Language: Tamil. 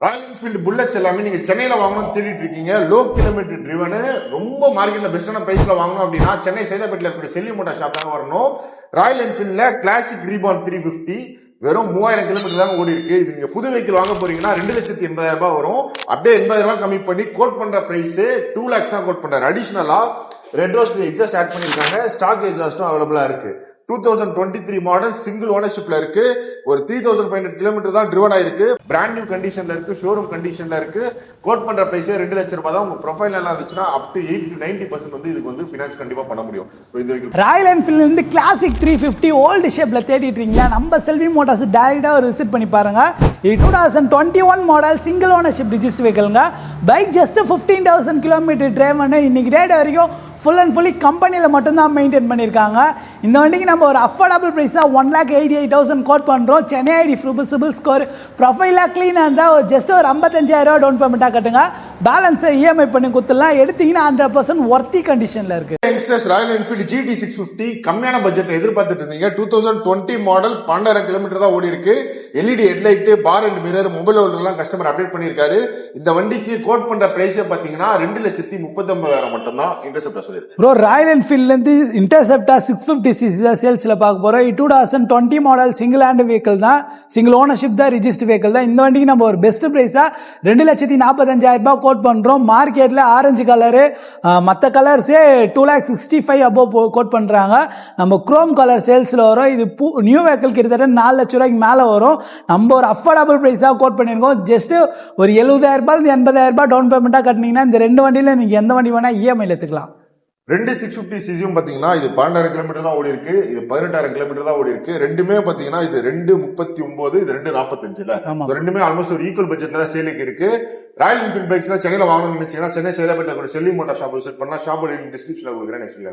ராயல் என்ஃபீல்டு புல்லட்ஸ் எல்லாமே நீங்க சென்னையில வாங்கணும்னு தேடிட்டு இருக்கீங்க. லோ கிலோமீட்டர் ட்ரிவனு ரொம்ப மார்க்கெட்ல பெஸ்டான பிரைஸ்ல வாங்கணும் அப்படின்னா சென்னை சைதாப்பேட்டில் இருக்கிற செல்லி மோட்டார் ஷாப் தான் வரணும். ராயல் என்ஃபீல்ட்ல கிளாசிக் ரீபான் 350 வெறும் 3000 கிலோமீட்டர் தான் ஓடி இருக்கு. இது நீங்க புது வெஹிக்கிள் வாங்க போறீங்கன்னா 2,80,000 ரூபாய் வரும். அப்படியே 80,000 ரூபாய் கம்மி பண்ணி கோட் பண்ற பிரைஸ் 2 lakhs தான் கோட் பண்றாரு. அடிஷனலா ரெட் ரோஸ்ட் எக்ஸாஸ்ட் ஆட் பண்ணிருக்காங்க. ஸ்டாக் எக்ஸாஸ்டும் அவைலபிளா இருக்கு. 2023 மாடல் சிங்கிள் ஓனர்ஷிப்ல இருக்கு. ஒரு 3500 கிலோமீட்டர் தான் ட்ரிவன் ஆயிருக்கு. பிராண்ட் நியூ கண்டிஷன்ல இருக்கு, ஷோரூம் கண்டிஷன்ல இருக்கு. கோட் பண்ற பிரைஸே 2 லட்சம் ரூபாய் தான். உங்க ப்ரொஃபைல் எல்லாம் இருந்துச்சுன்னா அப் டு 80 to 90% வந்து இதுக்கு வந்து ஃபினான்ஸ் கண்டிப்பா பண்ண முடியும். ராயல் என்ஃபீல்ட் வந்து கிளாசிக் 350 ஓல்டு ஷேப்ல தேடிட்டு இருக்கீங்களா? நம்ம செல்வி மோட்டார்ஸ் டைரக்டா விசிட் பண்ணி பாருங்க. இது 2021 மாடல் சிங்கிள் ஓனர்ஷிப் ரிஜிஸ்டர் வெஹிக்கிள்ங்க. பைக் ஜஸ்ட் 15,000 கிலோமீட்டர் டிரைவ் பண்ண இன்னைக்கு ரேட் வரைக்கும் ஃபுல் அண்ட் ஃபுல்லி கம்பெனியில் மட்டும்தான் மெயின்டைன் பண்ணியிருக்காங்க. இந்த வண்டிக்கு நம்ம ஒரு அஃபோர்டபுள் ப்ரைஸாக 1,88,000 கோட் பண்ணுறோம். சென்னை ஐடி சிபில் ஸ்கோர் ப்ரொஃபைலாக க்ளீனாக இருந்தால் ஜஸ்ட் ஒரு 55,000 டவுன் பேமெண்ட்டாக கட்டுங்க. பேலன்ஸை இஎம்ஐ பண்ணி கொடுத்துடலாம். எடுத்தீங்கன்னா 100% ஒர்த்தி கண்டிஷனில் இருக்குது. ராயல் என்ஃபீல்டு GT 650 கம்மியான பட்ஜெட் எதிர்பார்த்துட்டு இருந்தீங்க. 2020 மாடல் 12,000 கிலோமீட்டர் தான் ஓடி இருக்கு. LED headlight, bar and mirror, mobile ஹோல்டர்லாம் கஸ்டமர் அப்டேட் பண்ணியிருக்காரு. இந்த வண்டிக்கு கோட் பண்ற பிரைஸே பாத்தீங்கன்னா 2,39,000 மட்டும் தான். இன்டர்செப்டர் ப்ரோ ராயல் என்ஃபீல்ட்ல இருந்து இன்டர்செப்டர் 650cc தான் சேல்ஸ்ல பார்க்க போறோம். 2020 மாடல் சிங்கிள் ஹேண்ட் வெஹிக்கிள் தான், சிங்கிள் ஓனர்ஷிப் தான், ரிஜிஸ்டர் வெஹிக்கிள் தான். இந்த வண்டிக்கு நம்ம ஒரு பெஸ்ட் பிரைஸா 2,45,000 ரூபாய் கோட் பண்றோம். மார்க்கெட்ல ஆரஞ்சு கலரு மற்ற கலர்ஸே 2,65,000 அபோவ் கோட் பண்றாங்க. நம்ம குரோம் கலர் சேல்ஸ்ல வரும். இது நியூ வெஹிக்கிள் கிட்டத்தட்ட 4 லட்சம் ரூபாய்க்கு மேல வரும். நம்ம ஒரு அஃபோர்டபுள் பிரைஸா கோட் பண்ணிருக்கோம். ஜஸ்ட் ஒரு 70,000 ரூபாய் 80,000 ரூபாய் டவுன் பேமெண்டா கட்டினீங்கன்னா இந்த ரெண்டு வண்டியில நீங்க எந்த வண்டி வேணா இஎம்ஐல எடுத்துக்கலாம். 650cc பாத்தீங்கன்னா இது 12,000 கிலோமீட்டர் தான் ஓடி இருக்கு. இது 18,000 கிலோமீட்டர் தான் ஓடி இருக்கு. ரெண்டுமே பாத்தீங்கன்னா இது 2,39, இது 2,45. ரெண்டுமே ஆல்மோஸ்ட் ஒரு ஈக்குவல் பட்ஜெட்ல தான் சேலுக்கு இருக்கு. ராயல் என்ஃபீல்ட் பைக்ஸ் சென்னையில வாங்கணும்னு நினைச்சீங்கன்னா Chennai சேதாப்பேட்டில் Selli motor shop visit பண்ணா ஷாப் டிஸ்கிரிப்ஷன்ல கொடுக்குறேன். நெக்ஸ்ட்